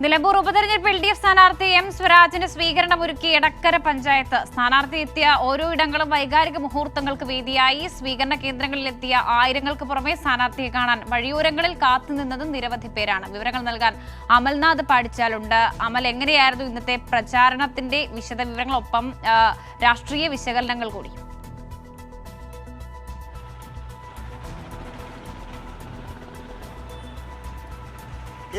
നിലമ്പൂർ ഉപതെരഞ്ഞെടുപ്പ് LDF സ്ഥാനാർത്ഥി M സ്വരാജിന് സ്വീകരണമൊരുക്കി Edakkara panchayat. സ്ഥാനാർത്ഥി എത്തിയ ഓരോ ഇടങ്ങളും വൈകാരിക മുഹൂർത്തങ്ങൾക്ക് വേദിയായി. സ്വീകരണ കേന്ദ്രങ്ങളിലെത്തിയ ആയിരങ്ങൾക്ക് പുറമെ സ്ഥാനാർത്ഥിയെ കാണാൻ വഴിയോരങ്ങളിൽ കാത്തുനിന്നതും നിരവധി പേരാണ്. വിവരങ്ങൾ നൽകാൻ അമൽനാഥ് പാടിച്ചാലുണ്ട്. അമൽ, എങ്ങനെയായിരുന്നു ഇന്നത്തെ പ്രചാരണത്തിന്റെ വിശദവിവരങ്ങളൊപ്പം രാഷ്ട്രീയ വിശകലനങ്ങൾ കൂടി?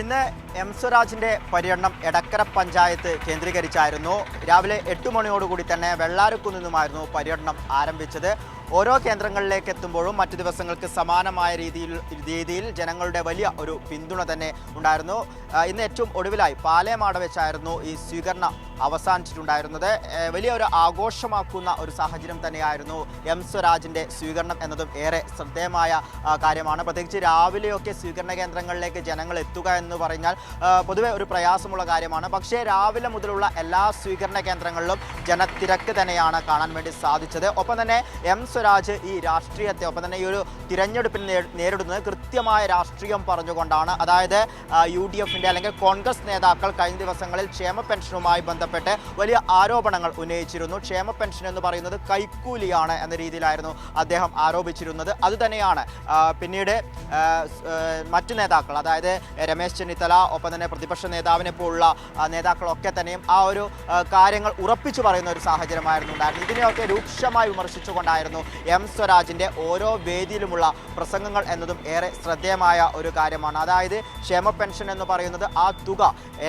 ഇന്ന് M സ്വരാജിന്റെ പര്യടനം എടക്കര പഞ്ചായത്ത് കേന്ദ്രീകരിച്ചായിരുന്നു. രാവിലെ 8 മണിയോടുകൂടി തന്നെ വെള്ളാരക്കുന്നിൽ നിന്നുമായിരുന്നു പര്യടനം ആരംഭിച്ചത്. ഓരോ കേന്ദ്രങ്ങളിലേക്ക് എത്തുമ്പോഴും മറ്റു ദിവസങ്ങൾക്ക് സമാനമായ രീതിയിൽ ജനങ്ങളുടെ വലിയ ഒരു പിന്തുണ തന്നെ ഉണ്ടായിരുന്നു. ഇന്ന് ഏറ്റവും ഒടുവിലായി പാലേമാട് വെച്ചായിരുന്നു ഈ സ്വീകരണം അവസാനിച്ചിട്ടുണ്ടായിരുന്നത്. വലിയ ഒരു ആഘോഷമാക്കുന്ന ഒരു സാഹചര്യം തന്നെയായിരുന്നു M സ്വരാജിന്റെ സ്വീകരണം എന്നതും ഏറെ ശ്രദ്ധേയമായ കാര്യമാണ്. പ്രത്യേകിച്ച് രാവിലെയൊക്കെ സ്വീകരണ കേന്ദ്രങ്ങളിലേക്ക് ജനങ്ങൾ എത്തുക എന്ന് പറഞ്ഞാൽ പൊതുവെ ഒരു പ്രയാസമുള്ള കാര്യമാണ്. പക്ഷേ രാവിലെ മുതലുള്ള എല്ലാ സ്വീകരണ കേന്ദ്രങ്ങളിലും ജനത്തിരക്ക് തന്നെയാണ് കാണാൻ വേണ്ടി സാധിച്ചത്. ഒപ്പം തന്നെ M സ്വരാജ് ഈ രാഷ്ട്രീയത്തെ, ഒപ്പം തന്നെ ഈ ഒരു തിരഞ്ഞെടുപ്പിൽ നേരിടുന്നത് കൃത്യമായ രാഷ്ട്രീയം പറഞ്ഞുകൊണ്ടാണ്. അതായത് UDFന്റെ അല്ലെങ്കിൽ കോൺഗ്രസ് നേതാക്കൾ കഴിഞ്ഞ ദിവസങ്ങളിൽ ക്ഷേമ പെൻഷനുമായി ബന്ധപ്പെട്ട് വലിയ ആരോപണങ്ങൾ ഉന്നയിച്ചിരുന്നു. ക്ഷേമ പെൻഷൻ എന്ന് പറയുന്നത് കൈക്കൂലിയാണ് എന്ന രീതിയിലായിരുന്നു അദ്ദേഹം ആരോപിച്ചിരുന്നത്. അതുതന്നെയാണ് പിന്നീട് മറ്റു നേതാക്കൾ, അതായത് രമേശ് ചെന്നിത്തല, ഒപ്പം തന്നെ പ്രതിപക്ഷ നേതാവിനെ പോലുള്ള നേതാക്കളൊക്കെ തന്നെയും ആ ഒരു കാര്യങ്ങൾ ഉറപ്പിച്ചു പറയുന്ന ഒരു സാഹചര്യമായിരുന്നു ഉണ്ടായിരുന്നത്. ഇതിനെയൊക്കെ രൂക്ഷമായി വിമർശിച്ചുകൊണ്ടായിരുന്നു M സ്വരാജിന്റെ ഓരോ വേദിയിലുമുള്ള പ്രസംഗങ്ങൾ എന്നതും ഏറെ ശ്രദ്ധേയമായ ഒരു കാര്യമാണ്. അതായത് ക്ഷേമ പെൻഷൻ എന്ന് പറയുന്നത് ആ തുക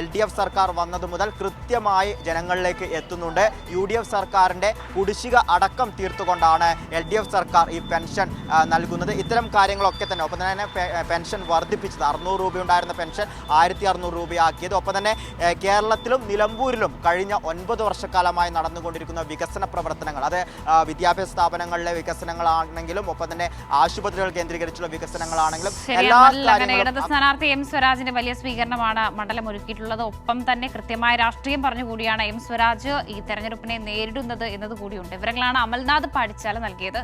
LDF സർക്കാർ വന്നത് മുതൽ കൃത്യമായി ജനങ്ങളിലേക്ക് എത്തുന്നുണ്ട്. UDF സർക്കാരിന്റെ കുടിശ്ശിക അടക്കം തീർത്തുകൊണ്ടാണ് LDF സർക്കാർ ഈ പെൻഷൻ നൽകുന്നത്. ഇത്തരം കാര്യങ്ങളൊക്കെ തന്നെ, ഒപ്പം തന്നെ പെൻഷൻ വർദ്ധിപ്പിച്ചത് 600 രൂപ ഉണ്ടായിരുന്ന പെൻഷൻ 1600 രൂപയാക്കിയത്. ഒപ്പം തന്നെ കേരളത്തിലും നിലമ്പൂരിലും കഴിഞ്ഞ 9 വർഷക്കാലമായി നടന്നുകൊണ്ടിരിക്കുന്ന വികസന പ്രവർത്തനങ്ങൾ, അത് വിദ്യാഭ്യാസ സ്ഥാപനങ്ങളിലെ വികസനങ്ങളാണെങ്കിലും ഒപ്പം തന്നെ ആശുപത്രികൾ കേന്ദ്രീകരിച്ചുള്ള വികസനങ്ങളാണെങ്കിലും ഇടത് സ്ഥാനാർത്ഥി M സ്വരാജിന്റെ വലിയ സ്വീകരണമാണ് മണ്ഡലം ഒരുക്കിയിട്ടുള്ളത്. ഒപ്പം തന്നെ കൃത്യമായ രാഷ്ട്രീയം പറഞ്ഞുകൂടിയാണ് M സ്വരാജ് ഈ തെരഞ്ഞെടുപ്പിനെ നേരിടുന്നത് എന്നതുകൂടിയുണ്ട്. വിവരങ്ങളാണ് അമൽനാഥ് പാടിച്ചാൽ നൽകിയത്.